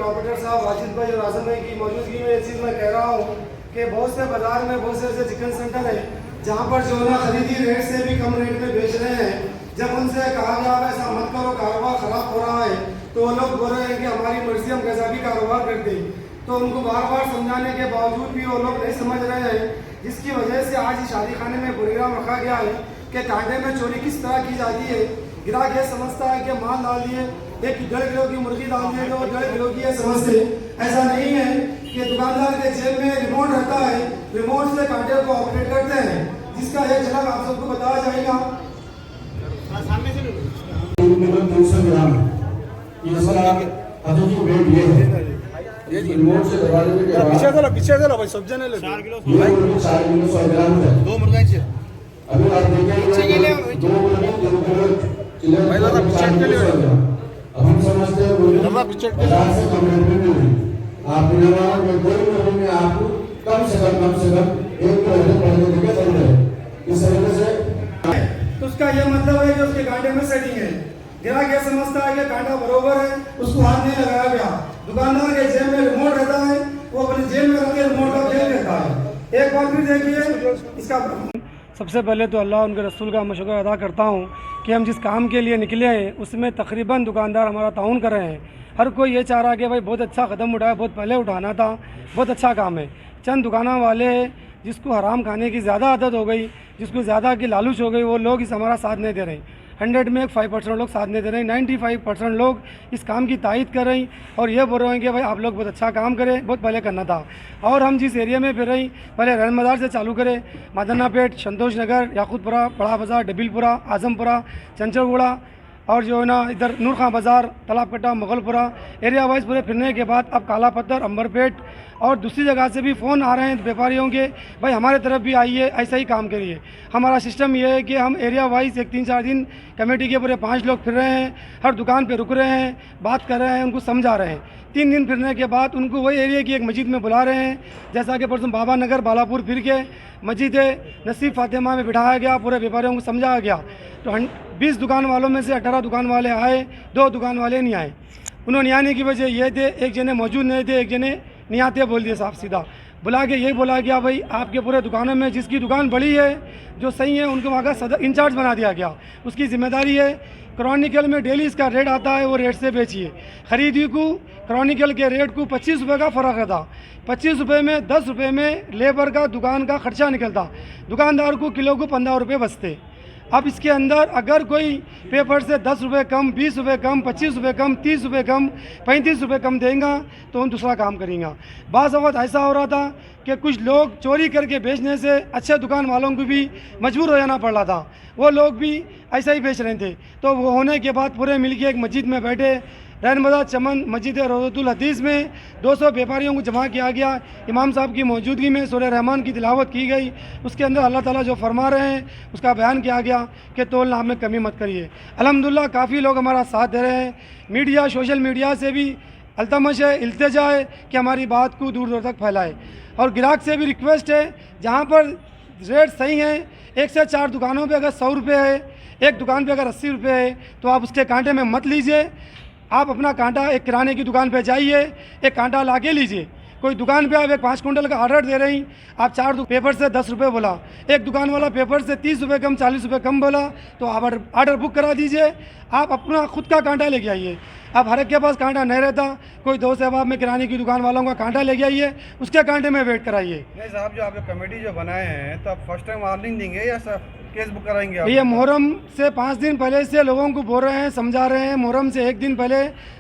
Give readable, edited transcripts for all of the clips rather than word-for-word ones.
Corporator साहब वाजिद भाई और आजम भाई की मौजूदगी में ये चीज़ मैं कह रहा हूँ कि बहुत से बाजार में बहुत से ऐसे चिकन सेंटर है जहाँ पर जो ना खरीदी रेट से भी कम रेट में बेच रहे हैं। जब उनसे कहा गया ऐसा मत करो, कारोबार खराब हो रहा है, तो वो लोग बोल रहे हैं कि हमारी मर्जी, हम कैसा भी कारोबार करते हैं। तो उनको बार बार समझाने के बावजूद भी वो लोग नहीं समझ रहे हैं, जिसकी वजह से आज शादी खाने में प्रोग्राम रखा गया है कि कांटे में चोरी किस तरह की जाती है। ग्राहक ये समझता है कि माल डाल दिए, 1.5 किलो की मुर्गी डाल दिए तो 1.5 किलो की है समझते। ऐसा नहीं है कि दुकानदार के जेब में रिमोट रहता है, रिमोट से कांटे को ऑपरेट करते हैं, जिसका एक झलक आप सबको बताया जाएगा। पीछे चलो भाई, सब जने 4 किलो 100 ग्राम है। 2 मुर्गा चाहिए अभी आप देखिए, 2 भाई दादा पीछे के लिए अब हम समझते हैं दादा पीछे के से कम रेट में मिल रही। आप बिना में कोई मुर्गी में आपको कम से कम 1 किलो पड़ने देंगे चल रहे इस तरीके से। तो उसका ये मतलब है कि उसके कांटे में सेटिंग है। ग्राहक ये समझता है कि कांटा बरोबर है, उसको हाथ नहीं लगाया गया। दुकानदार के जेब में रिमोट रहता है, वो अपने जेब में रख के रिमोट का खेल लेता है। एक बार फिर देखिए इसका। सबसे पहले तो अल्लाह उनके रसूल का मैं शुक्र अदा करता हूँ कि हम जिस काम के लिए निकले हैं उसमें तकरीबन दुकानदार हमारा ताउन कर रहे हैं। हर कोई ये चाह रहा है कि भाई बहुत अच्छा कदम उठाया, बहुत पहले उठाना था, बहुत अच्छा काम है। चंद दुकाना वाले जिसको हराम खाने की ज़्यादा आदत हो गई, जिसको ज़्यादा की लालच हो गई, वो लोग इस हमारा साथ नहीं दे रहे। 100 में 5% लोग साथ नहीं दे रहे हैं, 95% लोग इस काम की तायद कर रहे हैं और ये बोल रहे हैं कि भाई आप लोग बहुत अच्छा काम करें, बहुत पहले करना था। और हम जिस एरिया में फिर रहे पहले रहन मदार से चालू करें, मदनापेट, संतोष नगर, याकूतपुरा, बड़ा बाज़ार, डबिलपुरा, आजमपुरा, चंचलगुड़ा और जो है ना इधर नूर खां बाज़ार, तालाब कट्टा, मुगलपुरा एरिया वाइज पूरे फिरने के बाद अब काला पत्थर, अंबरपेट और दूसरी जगह से भी फ़ोन आ रहे हैं व्यापारियों के, भाई हमारे तरफ भी आइए, ऐसा ही काम करिए। हमारा सिस्टम ये है कि हम एरिया वाइज 3-4 दिन कमेटी के पूरे 5 लोग फिर रहे हैं, हर दुकान पे रुक रहे हैं, बात कर रहे हैं, उनको समझा रहे हैं। 3 दिन फिरने के बाद उनको वही एरिया की एक मस्जिद में बुला रहे हैं, जैसा कि परसों बाबा नगर बालापुर फिर के मस्जिद नसीब फातिमा में बिठाया गया, पूरे व्यापारियों को समझाया गया। तो 20 दुकान वालों में से 18 दुकान वाले आए, 2 दुकान वाले नहीं आए। उन्होंने आने की वजह ये थे, एक जने मौजूद नहीं थे, एक जने नहीं आते बोल दिए साफ सीधा। बुला के यही बोला गया भाई आपके पूरे दुकानों में जिसकी दुकान बड़ी है, जो सही है, उनको वहाँ का सदर इंचार्ज बना दिया गया। उसकी जिम्मेदारी है क्रॉनिकल में डेली इसका रेट आता है, वो रेट से बेचिए। खरीदी को क्रॉनिकल के रेट को 25 रुपये का फ़र्क रहता, 25 रुपये में 10 रुपये में लेबर का दुकान का खर्चा निकलता, दुकानदार को किलो को 15 रुपये बचते। अब इसके अंदर अगर कोई पेपर से 10 रुपये कम, 20 रुपये कम, 25 रुपये कम, 30 रुपये कम, 35 रुपये कम देगा तो हम दूसरा काम करेंगे। बाज़ वक्त ऐसा हो रहा था कि कुछ लोग चोरी करके बेचने से अच्छे दुकान वालों को भी मजबूर हो जाना पड़ रहा था, वो लोग भी ऐसा ही बेच रहे थे। तो वो होने के बाद पूरे मिलके एक मस्जिद में बैठे, रहनमदा चमन मस्जिद रोज़तुल हदीस में 200 व्यापारियों को जमा किया गया। इमाम साहब की मौजूदगी में सूरह रहमान की तिलावत की गई। उसके अंदर अल्लाह ताला जो फरमा रहे हैं उसका बयान किया गया कि तोल नाम में कमी मत करिए। अल्हम्दुलिल्लाह काफ़ी लोग हमारा साथ दे रहे हैं। मीडिया, सोशल मीडिया से भी अल्तमश है, इल्तिजा है कि हमारी बात को दूर दूर तक फैलाए। और ग्राहक से भी रिक्वेस्ट है, जहाँ पर रेट सही है, 1 से 4 दुकानों पे अगर 100 रुपये है, एक दुकान पे अगर 80 रुपये है, तो आप उसके कांटे में मत लीजिए। आप अपना कांटा एक किराने की दुकान पे जाइए, एक कांटा ला के लीजिए। कोई दुकान पे आप एक 5 कुंटल का ऑर्डर दे रही, आप 4 पेपर से 10 रुपये बोला, एक दुकान वाला पेपर से 30 रुपये कम, 40 रुपये कम बोला, तो आप ऑर्डर बुक करा दीजिए। आप अपना खुद का कांटा लेके आइए। अब हर एक के पास कांटा नहीं रहता, कोई दोस्त अहबाब में किराने की दुकान वालों का कांटा लेके आइए, उसके कांटे में वेट कराइए। नहीं साहब, जो आपने कमेटी जो बनाए हैं तो आप फर्स्ट टाइम वार्निंग देंगे या सर केस बुक कराएंगे आप? ये मुहर्रम से 5 दिन पहले से लोगों को बोल रहे हैं, समझा रहे हैं। मुहर्रम से 1 दिन पहले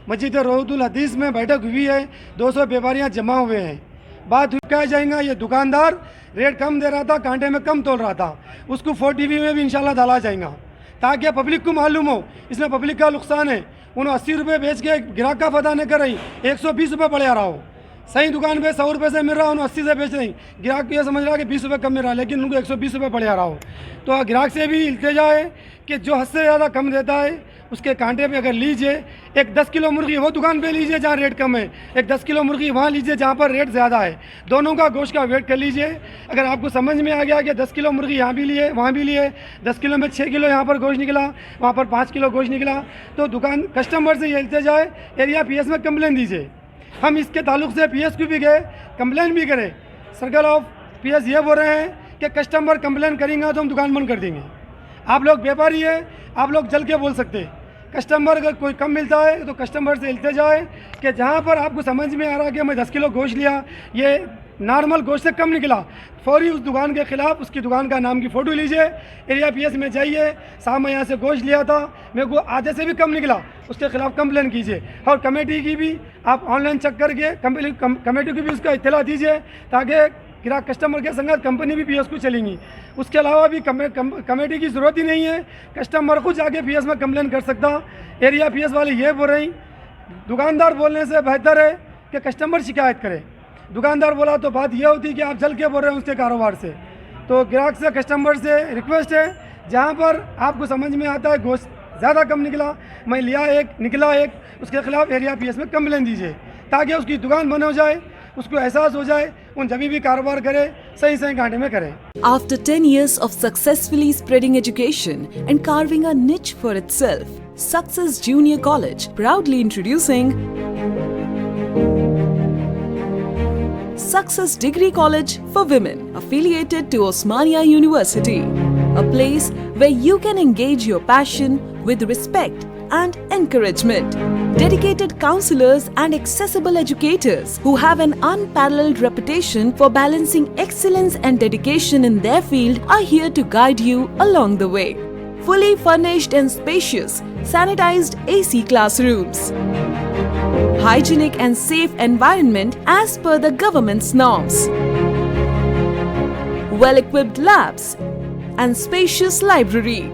मस्जिद रोज़तुल हदीस में बैठक हुई है, 200 व्यापारियाँ जमा हुए हैं। बात क्या जाएगा, ये दुकानदार रेट कम दे रहा था, कांटे में कम तोल रहा था, उसको 4TV में भी इंशाल्लाह डाला जाएगा ताकि पब्लिक को मालूम हो। इसमें पब्लिक का नुकसान है। उन्होंने 80 रुपये बेच के ग्राहक का पता नहीं कर रही, 120 रुपये पड़ रहा हो। सही दुकान पे 100 रुपये से मिल रहा है, उन्हें 80 से बेच रही। ग्राहक को यह समझ रहा है कि 20 रुपये कम मिल रहा है, लेकिन उनको 120 रुपये पड़ रहा हो। तो ग्राहक से भी इल्तिजा है कि जो हद से ज़्यादा कम देता है उसके कांटे पे अगर लीजिए। एक 10 किलो मुर्गी वो दुकान पे लीजिए जहाँ रेट कम है, एक 10 किलो मुर्गी वहाँ लीजिए जहाँ पर रेट ज़्यादा है। दोनों का गोश्त का वेट कर लीजिए। अगर आपको समझ में आ गया कि 10 किलो मुर्गी यहाँ भी लिए वहाँ भी लिए, 10 किलो में 6 किलो यहाँ पर गोश्त निकला, वहाँ पर 5 किलो गोश्त निकला, तो दुकान कस्टमर से ये इल्तिजा है, एरिया PS में कंप्लेन दीजिए। हम इसके ताल्लुक से PSQ भी गए, कंप्लेन भी करे। सर्कल ऑफ PS ये बोल रहे हैं कि कस्टमर कंप्लेन करेंगे तो हम दुकान बंद कर देंगे। आप लोग व्यापारी है, आप लोग जल के बोल सकते हैं। कस्टमर अगर कोई कम मिलता है तो कस्टमर से हिलते जाए कि जहाँ पर आपको समझ में आ रहा है कि मैं 10 किलो गोश्त लिया, ये नॉर्मल गोश्त से कम निकला, फौरी उस दुकान के ख़िलाफ़ उसकी दुकान का नाम की फ़ोटो लीजिए, एरिया PS में जाइए, साहब मैं यहाँ से गोश्त लिया था, मेरे को आधे से भी कम निकला, उसके ख़िलाफ़ कंप्लेन कीजिए। और कमेटी की भी आप ऑनलाइन चेक करके कमेटी की भी उसका इत्तला दीजिए, ताकि ग्राहक कस्टमर के संगत कंपनी भी PSQ चलेंगी। उसके अलावा भी कमेटी की ज़रूरत ही नहीं है, कस्टमर खुद जाके PS में कंप्लेन कर सकता। एरिया PS वाले ये बोल रही, दुकानदार बोलने से बेहतर है कि कस्टमर शिकायत करे। दुकानदार बोला तो बात यह होती कि आप जल के बोल रहे हैं उसके कारोबार से। तो ग्राहक से कस्टमर से रिक्वेस्ट है, जहाँ पर आपको समझ में आता है गोश्त ज़्यादा कम निकला, मैं लिया एक निकला एक, उसके खिलाफ एरिया PS में कंप्लेन दीजिए, ताकि उसकी दुकान बंद हो जाए, उसको एहसास हो जाए, उन जब भी कारोबार करे सही सही घाटे में करे। After 10 years of successfully spreading education and carving a niche for itself, Success Junior College proudly introducing Success Degree College for Women, affiliated to Osmania University, a place where you can engage your passion with respect and encouragement. Dedicated counselors and accessible educators who have an unparalleled reputation for balancing excellence and dedication in their field are here to guide you along the way. Fully furnished and spacious, sanitized AC classrooms, hygienic and safe environment as per the government's norms, well-equipped labs and spacious library.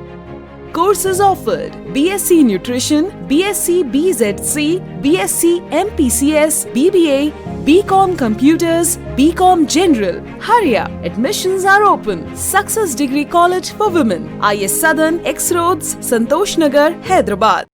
Courses offered: BSc Nutrition, BSc BZC, BSc MPCS, BBA, BCom Computers, BCom General. Hurry up! Admissions are open. Success Degree College for Women, IS Southern, X Roads, Santosh Nagar, Hyderabad.